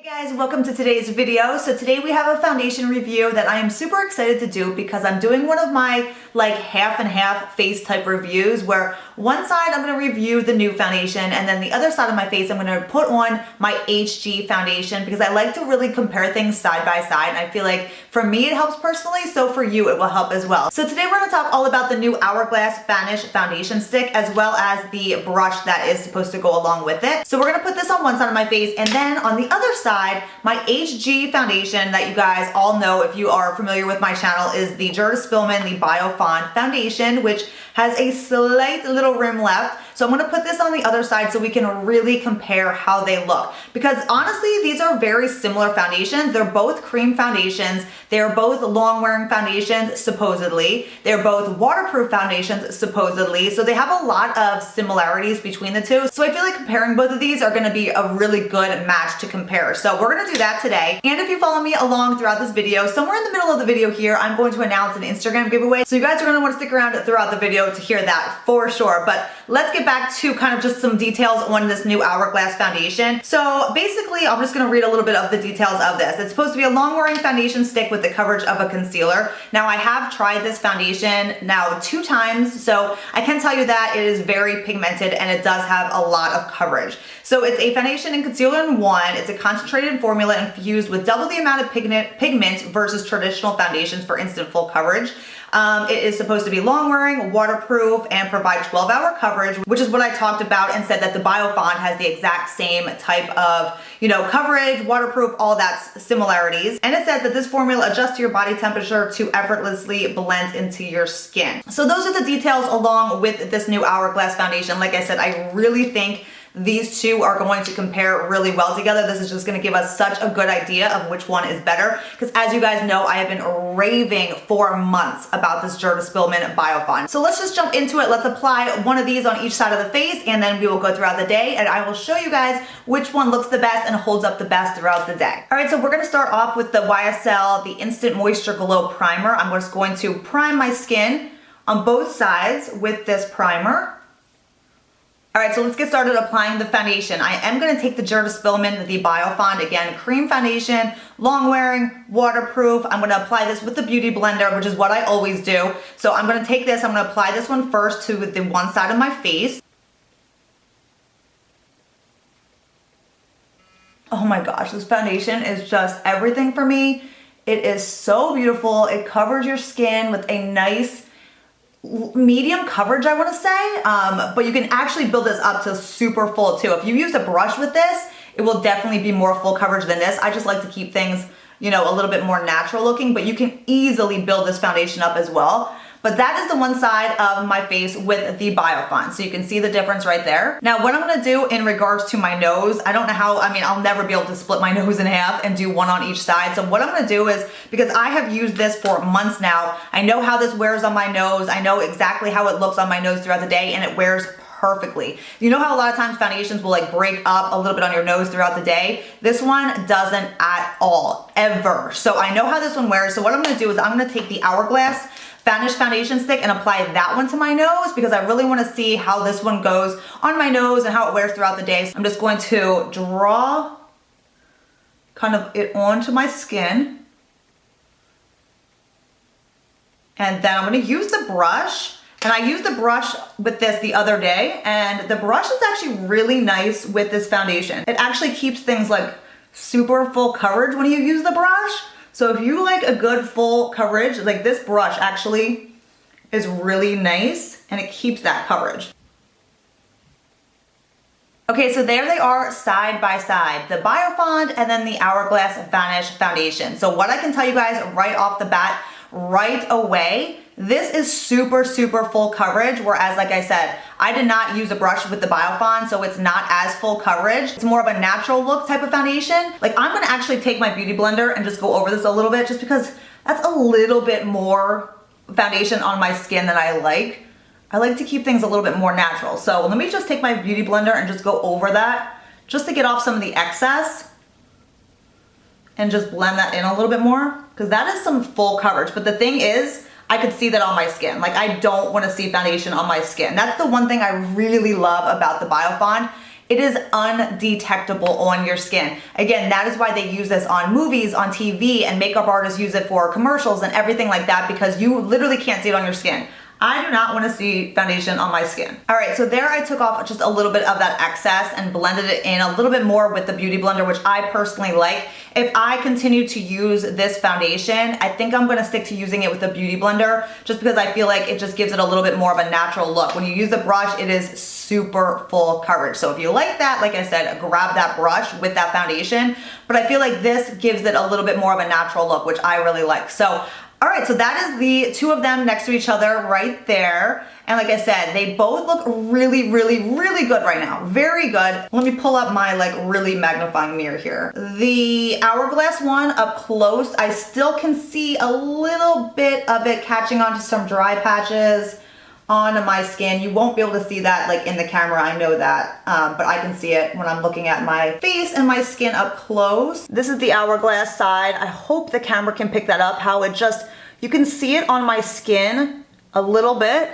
Hey guys, welcome to today's video. So today we have a foundation review that I am super excited to do because I'm doing one of my like half and half face type reviews where one side I'm going to review the new foundation and then the other side of my face I'm going to put on my HG foundation because I like to really compare things side by side, and I feel like for me it helps personally, so for you it will help as well. So today we're going to talk all about the new Hourglass Vanish foundation stick as well as the brush that is supposed to go along with it. So we're going to put this on one side of my face, and then on the other side my HG foundation that you guys all know if you are familiar with my channel is the Jura Spillman, the Biofond foundation, which has a slight little rim left. So I'm gonna put this on the other side so we can really compare how they look. Because honestly, these are very similar foundations. They're both cream foundations. They're both long wearing foundations, supposedly. They're both waterproof foundations, supposedly. So they have a lot of similarities between the two. So I feel like comparing both of these are gonna be a really good match to compare. So we're gonna do that today. And if you follow me along throughout this video, somewhere in the middle of the video here, I'm going to announce an Instagram giveaway. So you guys are gonna wanna stick around throughout the video to hear that for sure. But let's get back to kind of just some details on this new Hourglass foundation. So basically, I'm just gonna read a little bit of the details of this. It's supposed to be a long wearing foundation stick with the coverage of a concealer. Now I have tried this foundation now 2 times, so I can tell you that it is very pigmented and it does have a lot of coverage. So it's a foundation and concealer in one. It's a concentrated formula infused with double the amount of pigment versus traditional foundations for instant full coverage. It is supposed to be long wearing, waterproof, and provide 12-hour coverage, which is what I talked about and said that the Biofond has the exact same type of, coverage, waterproof, all that similarities. And it says that this formula adjusts to your body temperature to effortlessly blend into your skin. So those are the details along with this new Hourglass foundation. Like I said, I really think these two are going to compare really well together. This is just going to give us such a good idea of which one is better, because as you guys know, I have been raving for months about this Jura Spillman Biofond. So let's just jump into it. Let's apply one of these on each side of the face, and then we will go throughout the day and I will show you guys which one looks the best and holds up the best throughout the day. All right, so we're going to start off with the YSL, the Instant Moisture Glow Primer. I'm just going to prime my skin on both sides with this primer. All right, so let's get started applying the foundation. I am gonna take the Jura Spillman, the Biofond, again, cream foundation, long wearing, waterproof. I'm gonna apply this with the Beauty Blender, which is what I always do. So I'm gonna take this, I'm gonna apply this one first to the one side of my face. Oh my gosh, this foundation is just everything for me. It is so beautiful. It covers your skin with a nice, medium coverage, I want to say, but you can actually build this up to super full too. If you use a brush with this, it will definitely be more full coverage than this. I just like to keep things, a little bit more natural looking, but you can easily build this foundation up as well. But that is the one side of my face with the Biofond. So you can see the difference right there. Now what I'm gonna do in regards to my nose, I don't know how, I'll never be able to split my nose in half and do one on each side. So what I'm gonna do is, because I have used this for months now, I know how this wears on my nose. I know exactly how it looks on my nose throughout the day, and it wears perfectly. You know how a lot of times foundations will like break up a little bit on your nose throughout the day? This one doesn't at all, ever. So I know how this one wears. So what I'm gonna do is I'm gonna take the Hourglass Vanish foundation stick and apply that one to my nose because I really want to see how this one goes on my nose and how it wears throughout the day. So I'm just going to draw kind of it onto my skin. And then I'm going to use the brush. And I used the brush with this the other day, and the brush is actually really nice with this foundation. It actually keeps things like super full coverage when you use the brush. So if you like a good full coverage, like this brush actually is really nice and it keeps that coverage. Okay, so there they are side by side, the Biofond and then the Hourglass Vanish foundation. So what I can tell you guys right off the bat, right away, this is super, super full coverage, whereas like I said, I did not use a brush with the Biofond, so it's not as full coverage. It's more of a natural look type of foundation. Like I'm gonna actually take my Beauty Blender and just go over this a little bit just because that's a little bit more foundation on my skin than I like. I like to keep things a little bit more natural. So let me just take my Beauty Blender and just go over that just to get off some of the excess and just blend that in a little bit more because that is some full coverage. But the thing is, I could see that on my skin. Like I don't want to see foundation on my skin. That's the one thing I really love about the Biofond it is undetectable on your skin. Again, that is why they use this on movies, on TV, and makeup artists use it for commercials and everything like that, because you literally can't see it on your skin. I do not want to see foundation on my skin. All right, so there I took off just a little bit of that excess and blended it in a little bit more with the Beauty Blender, which I personally like. If I continue to use this foundation, I think I'm gonna stick to using it with the Beauty Blender, just because I feel like it just gives it a little bit more of a natural look. When you use the brush, it is super full coverage. So if you like that, like I said, grab that brush with that foundation. But I feel like this gives it a little bit more of a natural look, which I really like. So all right, so that is the two of them next to each other right there. And like I said, they both look really, really, really good right now. Very good. Let me pull up my like really magnifying mirror here. The Hourglass one up close, I still can see a little bit of it catching onto some dry patches on my skin. You won't be able to see that like in the camera, I know that, but I can see it when I'm looking at my face and my skin up close. This is the Hourglass side. I hope the camera can pick that up, how it just, you can see it on my skin a little bit,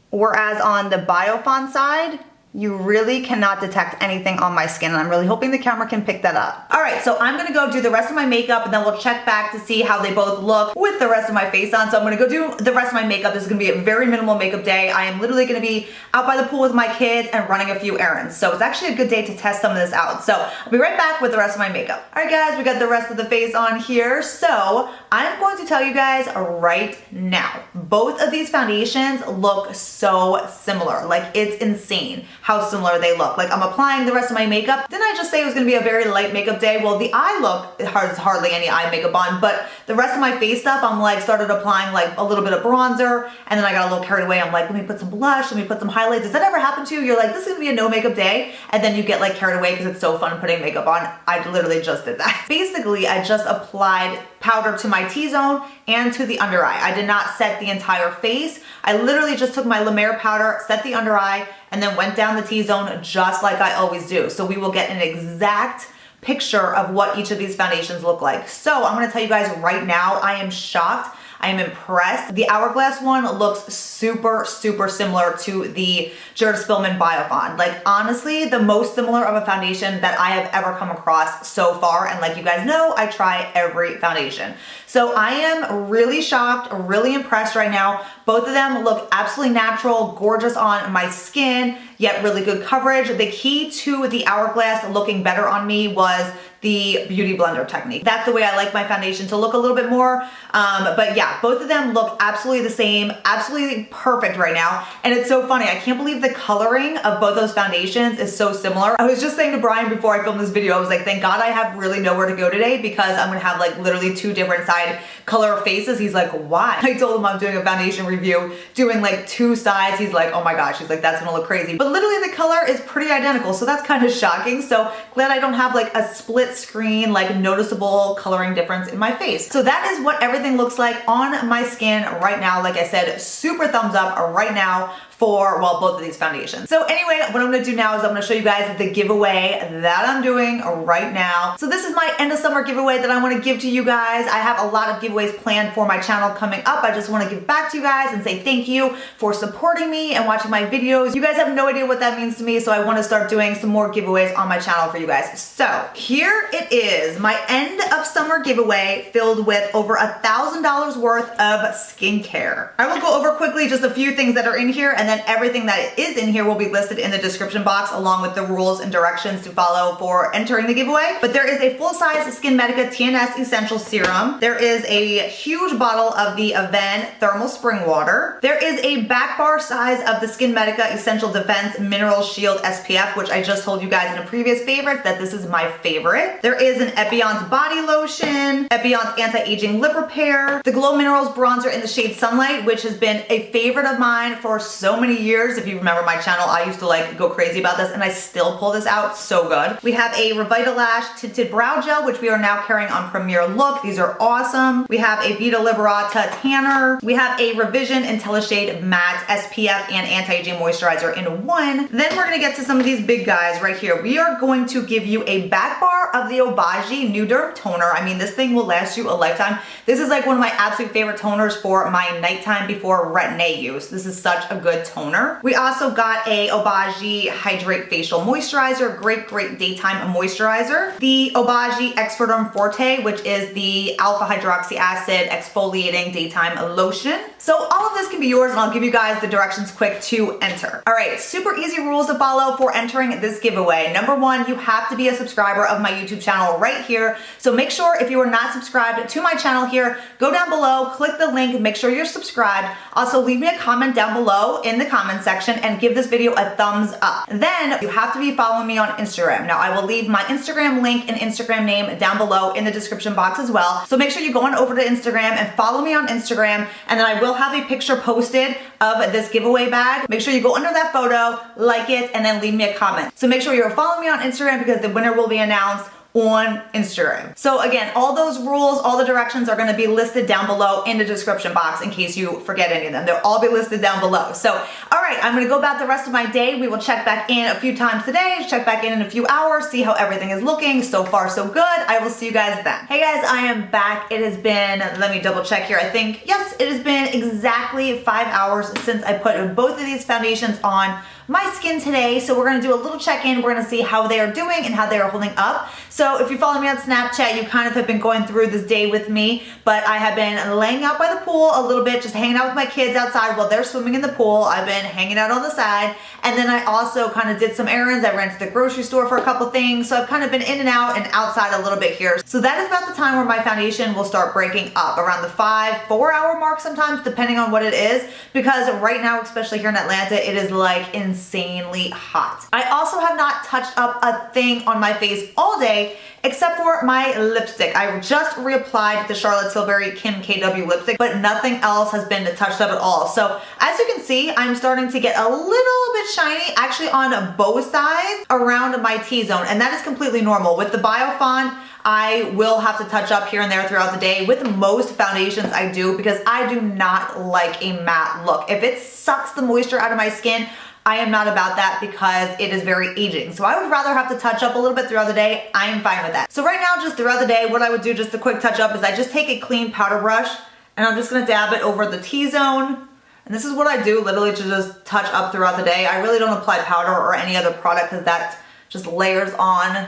whereas on the Biofon side, you really cannot detect anything on my skin, and I'm really hoping the camera can pick that up. All right, so I'm gonna go do the rest of my makeup, and then we'll check back to see how they both look with the rest of my face on. So I'm gonna go do the rest of my makeup. This is gonna be a very minimal makeup day. I am literally gonna be out by the pool with my kids and running a few errands. So it's actually a good day to test some of this out. So I'll be right back with the rest of my makeup. All right, guys, we got the rest of the face on here. So I'm going to tell you guys right now, both of these foundations look so similar. Like, it's insane how similar they look. Like, I'm applying the rest of my makeup. Didn't I just say it was gonna be a very light makeup day? Well, the eye look, there's hardly any eye makeup on, but the rest of my face stuff, I'm like, started applying like a little bit of bronzer, and then I got a little carried away. I'm like, let me put some blush, let me put some highlights. Does that ever happen to you? You're like, this is gonna be a no makeup day, and then you get like carried away because it's so fun putting makeup on. I literally just did that. Basically, I just applied powder to my T-zone and to the under eye. I did not set the entire face. I literally just took my La Mer powder, set the under eye, and then went down the T-zone just like I always do. So we will get an exact picture of what each of these foundations look like. So I'm gonna tell you guys right now, I am shocked. I am impressed. The Hourglass one looks super, super similar to the Jared Spillman Biofon. Like, honestly, the most similar of a foundation that I have ever come across so far. And like you guys know, I try every foundation. So I am really shocked, really impressed right now. Both of them look absolutely natural, gorgeous on my skin, yet really good coverage. The key to the Hourglass looking better on me was the Beauty Blender technique. That's the way I like my foundation to look a little bit more. But yeah, both of them look absolutely the same, absolutely perfect right now. And it's so funny, I can't believe the coloring of both those foundations is so similar. I was just saying to Brian before I filmed this video, I was like, thank God I have really nowhere to go today, because I'm gonna have like literally two different side color faces. He's like, why? I told him I'm doing a foundation review, doing like two sides. He's like, oh my gosh, he's like, that's gonna look crazy. But literally the color is pretty identical, so that's kind of shocking. So glad I don't have like a split screen, like noticeable coloring difference in my face. So that is what everything looks like on my skin right now. Like I said, super thumbs up right now for, well, both of these foundations. So anyway, what I'm gonna do now is I'm gonna show you guys the giveaway that I'm doing right now. So this is my end of summer giveaway that I wanna give to you guys. I have a lot of giveaways planned for my channel coming up. I just wanna give back to you guys and say thank you for supporting me and watching my videos. You guys have no idea what that means to me, so I wanna start doing some more giveaways on my channel for you guys. So here it is, my end of summer giveaway filled with over $1,000 worth of skincare. I will go over quickly just a few things that are in here, and then everything that is in here will be listed in the description box, along with the rules and directions to follow for entering the giveaway. But there is a full-size SkinMedica TNS Essential Serum. There is a huge bottle of the Aven Thermal Spring Water. There is a back bar size of the SkinMedica Essential Defense Mineral Shield SPF, which I just told you guys in a previous favorite that this is my favorite. There is an Epion's Body Lotion, Epion's Anti-Aging Lip Repair, the Glow Minerals Bronzer in the shade Sunlight, which has been a favorite of mine for so many years. If you remember my channel, I used to like go crazy about this, and I still pull this out, so good. We have a Revitalash Tinted Brow Gel, which we are now carrying on Premier Look. These are awesome. We have a Vita Liberata Tanner. We have a Revision IntelliShade Matte SPF and Anti-Aging Moisturizer in one. Then we're gonna get to some of these big guys right here. We are going to give you a back bar of the Obagi Nu-Derm Toner. I mean, this thing will last you a lifetime. This is like one of my absolute favorite toners for my nighttime before retin-A use. This is such a good toner. We also got a Obagi Hydrate Facial Moisturizer, great daytime moisturizer. The Obagi Exfoliating Forte, which is the alpha hydroxy acid exfoliating daytime lotion. So all of this can be yours, and I'll give you guys the directions quick to enter. All right, super easy rules to follow for entering this giveaway. Number one, you have to be a subscriber of my YouTube channel right here. So make sure if you are not subscribed to my channel here, go down below, click the link, make sure you're subscribed. Also leave me a comment down below in the comment section and give this video a thumbs up. Then you have to be following me on Instagram. Now I will leave my Instagram link and Instagram name down below in the description box as well. So make sure you go on over to Instagram and follow me on Instagram, and then I will have a picture posted of this giveaway bag. Make sure you go under that photo, like it, and then leave me a comment. So make sure you're following me on Instagram because the winner will be announced on Instagram. So again, all those rules, all the directions are gonna be listed down below in the description box in case you forget any of them. They'll all be listed down below. So, all right, I'm gonna go about the rest of my day. We will check back in a few times today, check back in a few hours, see how everything is looking. So far, so good. I will see you guys then. Hey guys, I am back. It has been, let me double check here. I think, yes, it has been exactly 5 hours since I put both of these foundations on my skin today. So we're gonna do a little check-in. We're gonna see how they are doing and how they are holding up. So if you follow me on Snapchat, you kind of have been going through this day with me, but I have been laying out by the pool a little bit, just hanging out with my kids outside while they're swimming in the pool. I've been hanging out on the side. And then I also kind of did some errands. I ran to the grocery store for a couple things. So I've kind of been in and out and outside a little bit here. So that is about the time where my foundation will start breaking up, around the 4 hour mark sometimes, depending on what it is. Because right now, especially here in Atlanta, it is like insanely hot. I also have not touched up a thing on my face all day except for my lipstick. I just reapplied the Charlotte Tilbury Kim KW lipstick, but nothing else has been touched up at all. So as you can see, I'm starting to get a little bit shiny, actually on both sides around my T-zone, and that is completely normal. With the Biofond, I will have to touch up here and there throughout the day. With most foundations I do, because I do not like a matte look. If it sucks the moisture out of my skin, I am not about that because it is very aging. So I would rather have to touch up a little bit throughout the day. I am fine with that. So right now, just throughout the day, what I would do, just a quick touch up, is I just take a clean powder brush and I'm just gonna dab it over the T-zone. And this is what I do literally to just touch up throughout the day. I really don't apply powder or any other product because that just layers on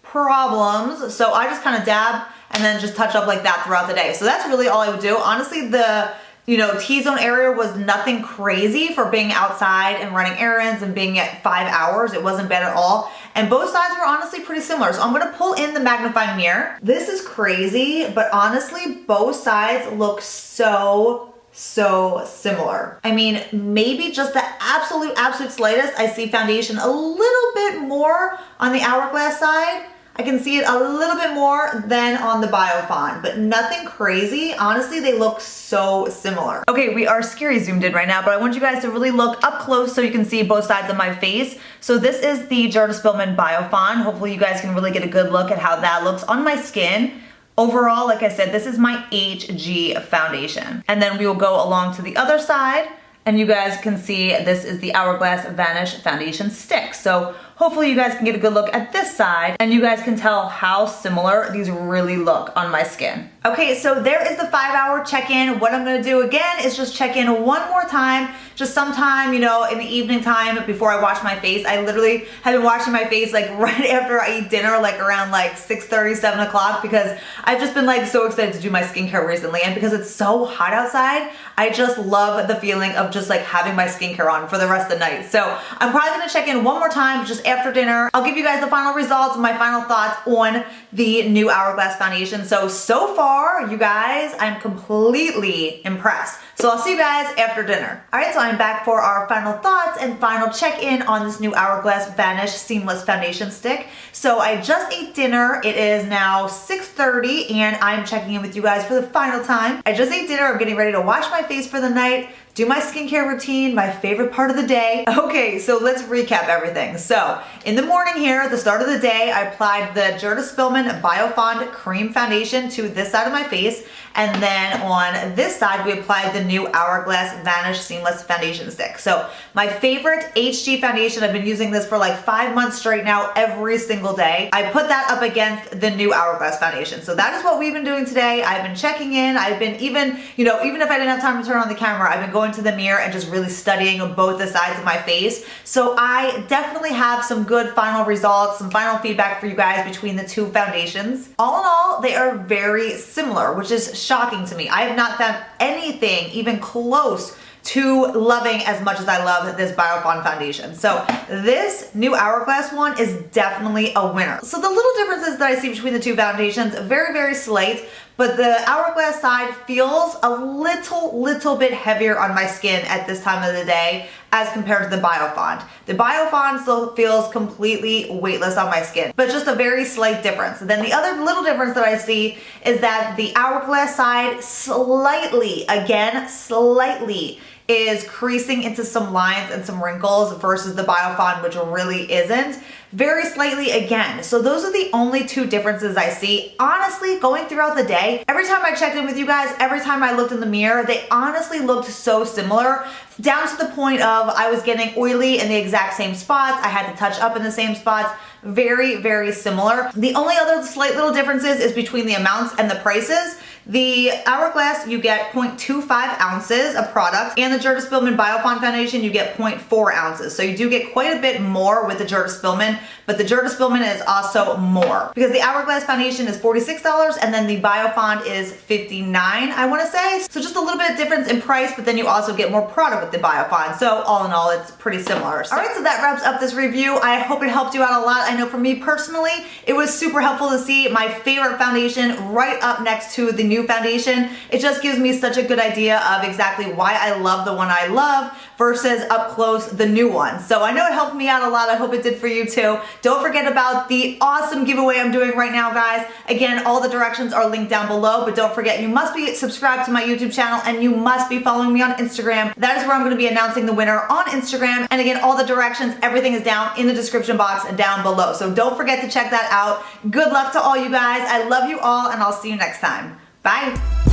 problems. So I just kind of dab and then just touch up like that throughout the day. So that's really all I would do. Honestly, the T-zone area was nothing crazy for being outside and running errands and being at 5 hours. It wasn't bad at all. And both sides were honestly pretty similar. So I'm gonna pull in the magnifying mirror. This is crazy, but honestly, both sides look so similar. I mean, maybe just the absolute slightest. I see foundation a little bit more on the Hourglass side. I can see it a little bit more than on the Biofond, but nothing crazy. Honestly, they look so similar. Okay, we are scary zoomed in right now, but I want you guys to really look up close so you can see both sides of my face. So this is the Jada Spillman Biofond. Hopefully you guys can really get a good look at how that looks on my skin. Overall, like I said, this is my HG foundation. And then we will go along to the other side, and you guys can see this is the Hourglass Vanish foundation stick. So hopefully you guys can get a good look at this side and you guys can tell how similar these really look on my skin. Okay, so there is the 5 hour check-in. What I'm gonna do again is just check in one more time, just sometime, in the evening time before I wash my face. I literally have been washing my face like right after I eat dinner, like around like 6:30, 7 o'clock, because I've just been like so excited to do my skincare recently. And because it's so hot outside, I just love the feeling of just like having my skincare on for the rest of the night. So I'm probably gonna check in one more time just after dinner. I'll give you guys the final results, my final thoughts on the new Hourglass foundation. So far, you guys, I'm completely impressed. So I'll see you guys after dinner. All right, so I'm back for our final thoughts and final check-in on this new Hourglass Vanish Seamless Foundation Stick. So I just ate dinner. It is now 6:30 and I'm checking in with you guys for the final time. I just ate dinner. I'm getting ready to wash my face for the night, do my skincare routine, my favorite part of the day. Okay, so let's recap everything. So in the morning here, at the start of the day, I applied the Jada Spillman Biofond Cream Foundation to this side of my face. And then on this side, we applied the new Hourglass Vanish Seamless Foundation Stick. So my favorite HG foundation, I've been using this for like 5 months straight now, every single day. I put that up against the new Hourglass foundation. So that is what we've been doing today. I've been checking in. I've been even if I didn't have time to turn on the camera, I've been going going to the mirror and just really studying both the sides of my face. So I definitely have some good final results, some final feedback for you guys between the two foundations. All in all, they are very similar, which is shocking to me. I have not found anything even close to loving as much as I love this Biofon foundation. So this new Hourglass one is definitely a winner. So the little differences that I see between the two foundations, very, very slight, but the Hourglass side feels a little bit heavier on my skin at this time of the day as compared to the Biofon. The Biofon still feels completely weightless on my skin, but just a very slight difference. And then the other little difference that I see is that the Hourglass side slightly, again, slightly, is creasing into some lines and some wrinkles versus the Biofon, which really isn't. Very slightly again. So those are the only two differences I see. Honestly, going throughout the day, every time I checked in with you guys, every time I looked in the mirror, they honestly looked so similar, down to the point of I was getting oily in the exact same spots. I had to touch up in the same spots. Very, very similar. The only other slight little differences is between the amounts and the prices. The Hourglass, you get 0.25 ounces of product, and the Jurta Spillman Biofon Foundation, you get 0.4 ounces. So you do get quite a bit more with the Jurta Spillman, but the Jurta Spillman is also more. Because the Hourglass Foundation is $46, and then the Biofon is $59, I wanna say. So just a little bit of difference in price, but then you also get more product with the Biofon. So all in all, it's pretty similar. All right, so that wraps up this review. I hope it helped you out a lot. I know for me personally, it was super helpful to see my favorite foundation right up next to the new foundation. It just gives me such a good idea of exactly why I love the one I love versus up close the new one. So I know it helped me out a lot. I hope it did for you too. Don't forget about the awesome giveaway I'm doing right now, guys. Again, all the directions are linked down below, but don't forget, you must be subscribed to my YouTube channel and you must be following me on Instagram. That is where I'm going to be announcing the winner on Instagram. And again, all the directions, everything is down in the description box down below. So don't forget to check that out. Good luck to all you guys. I love you all, and I'll see you next time. Bye.